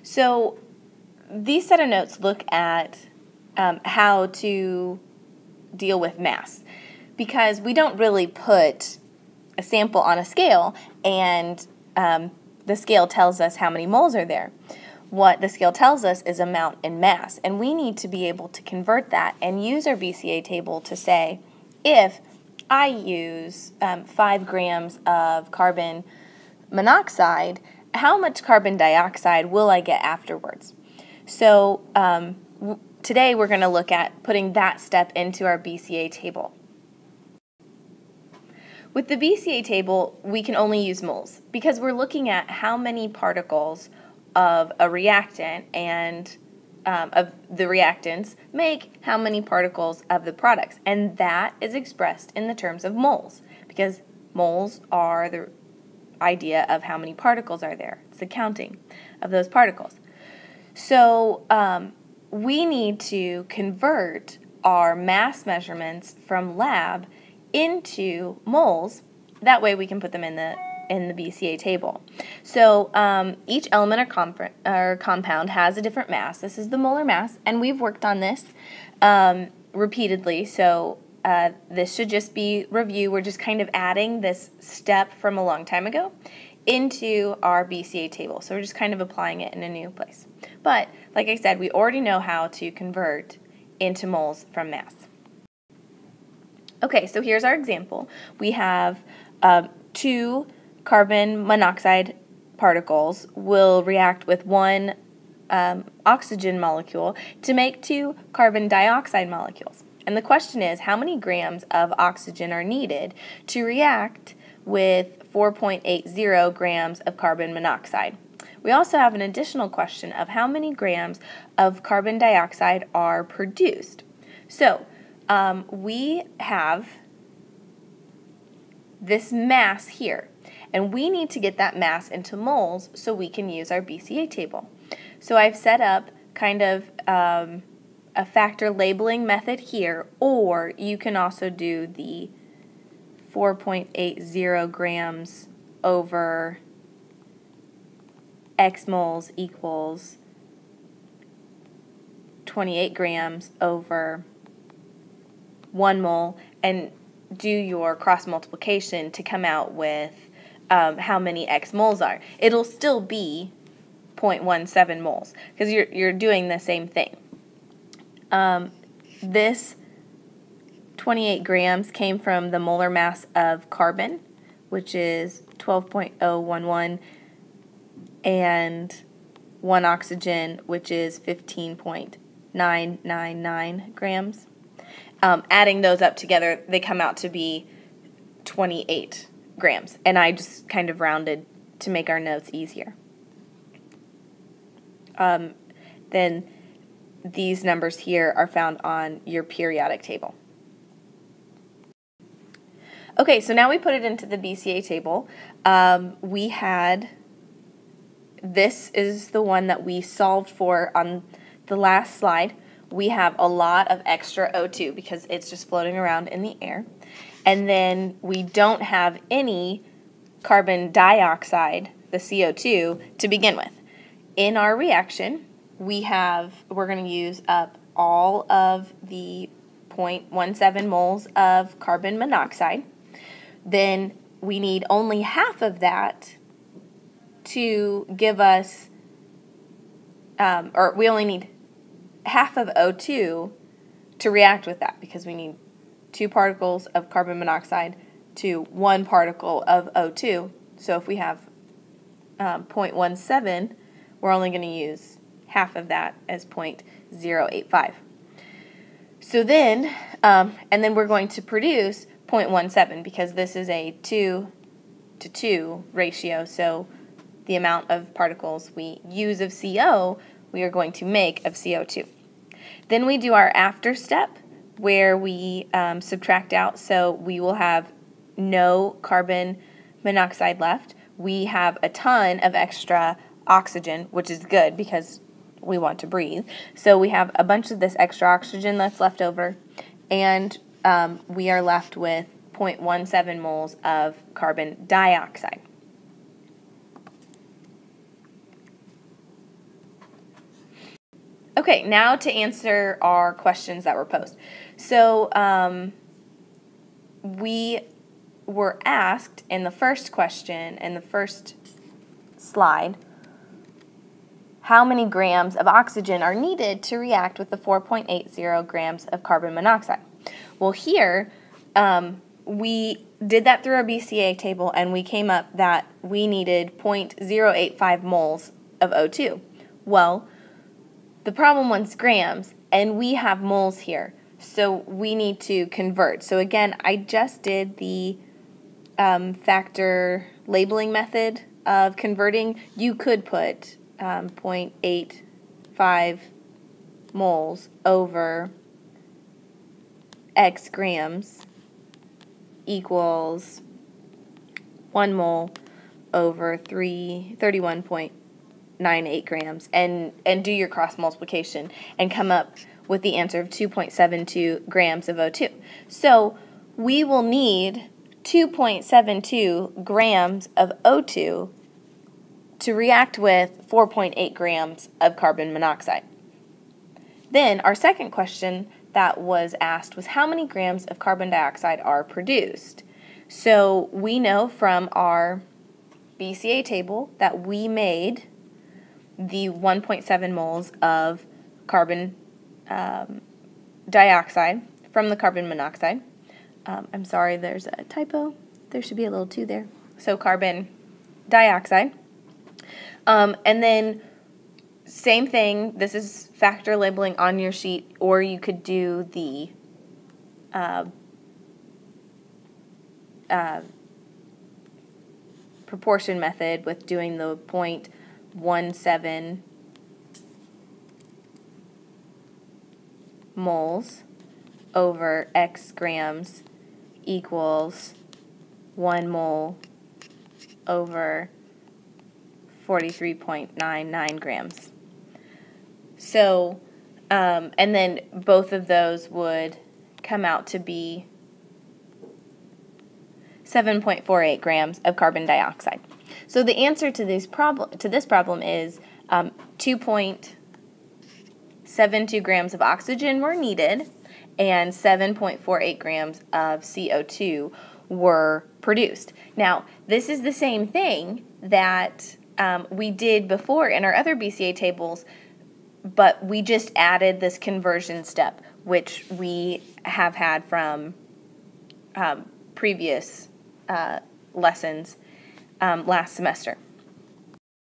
So these set of notes look at how to deal with mass, because we don't really put a sample on a scale and the scale tells us how many moles are there. What the scale tells us is amount in mass, and we need to be able to convert that and use our BCA table to say, if I use 5 grams of carbon monoxide, how much carbon dioxide will I get afterwards? So today we're going to look at putting that step into our BCA table. With the BCA table, we can only use moles because we're looking at how many particles of a reactant and of the reactants make how many particles of the products. And that is expressed in the terms of moles, because moles are the idea of how many particles are there. It's the counting of those particles. So we need to convert our mass measurements from lab into moles. That way we can put them in the BCA table. So each element or compound has a different mass. This is the molar mass, and we've worked on this repeatedly, so this should just be review. We're just kind of adding this step from a long time ago into our BCA table. So we're just kind of applying it in a new place. But like I said, we already know how to convert into moles from mass. Okay, so here's our example. We have 2 carbon monoxide particles will react with 1 oxygen molecule to make 2 carbon dioxide molecules. And the question is, how many grams of oxygen are needed to react with 4.80 grams of carbon monoxide? We also have an additional question of how many grams of carbon dioxide are produced. So we have this mass here, and we need to get that mass into moles so we can use our BCA table. So I've set up kind of a factor labeling method here, or you can also do the 4.80 grams over X moles equals 28 grams over 1 mole, and do your cross multiplication to come out with how many X moles are. It'll still be 0.17 moles because you're doing the same thing. This 28 grams came from the molar mass of carbon, which is 12.011, and 1 oxygen, which is 15.999 grams. Adding those up together, they come out to be 28 grams, and I just kind of rounded to make our notes easier. Then these numbers here are found on your periodic table. Okay, so now we put it into the BCA table. We had, this is the one that we solved for on the last slide. We have a lot of extra O2 because it's just floating around in the air. And then we don't have any carbon dioxide, the CO2, to begin with. In our reaction, we're going to use up all of the 0.17 moles of carbon monoxide. Then we need only half of that to give us, or we only need half of O2 to react with that, because we need 2 particles of carbon monoxide to 1 particle of O2. So if we have 0.17, we're only going to use half of that as 0.085. So then, and then we're going to produce 0.17 because this is a 2-to-2 ratio, so the amount of particles we use of CO, we are going to make of CO2. Then we do our after step where we subtract out, so we will have no carbon monoxide left. We have a ton of extra oxygen, which is good because we want to breathe. So we have a bunch of this extra oxygen that's left over, and we are left with 0.17 moles of carbon dioxide. Okay, now to answer our questions that were posed. So we were asked in the first question, in the first slide, how many grams of oxygen are needed to react with the 4.80 grams of carbon monoxide? Well, here we did that through our BCA table, and we came up that we needed 0.085 moles of O2. Well, the problem was grams, and we have moles here, so we need to convert. So again, I just did the factor labeling method of converting. You could put 0.85 moles over X grams equals 1 mole over 31.98 grams and do your cross multiplication and come up with the answer of 2.72 grams of O2. So we will need 2.72 grams of O2 to react with 4.8 grams of carbon monoxide. Then our second question that was asked was how many grams of carbon dioxide are produced. So we know from our BCA table that we made the 1.7 moles of carbon dioxide from the carbon monoxide. I'm sorry, there's a typo. There should be a little 2 there. So carbon dioxide. And then same thing, this is factor labeling on your sheet, or you could do the proportion method with doing the 0.17 moles over X grams equals 1 mole over 43.99 grams. So, and then both of those would come out to be 7.48 grams of carbon dioxide. So the answer to this problem is 2.72 grams of oxygen were needed and 7.48 grams of CO2 were produced. Now, this is the same thing that we did before in our other BCA tables, but we just added this conversion step, which we have had from previous lessons last semester.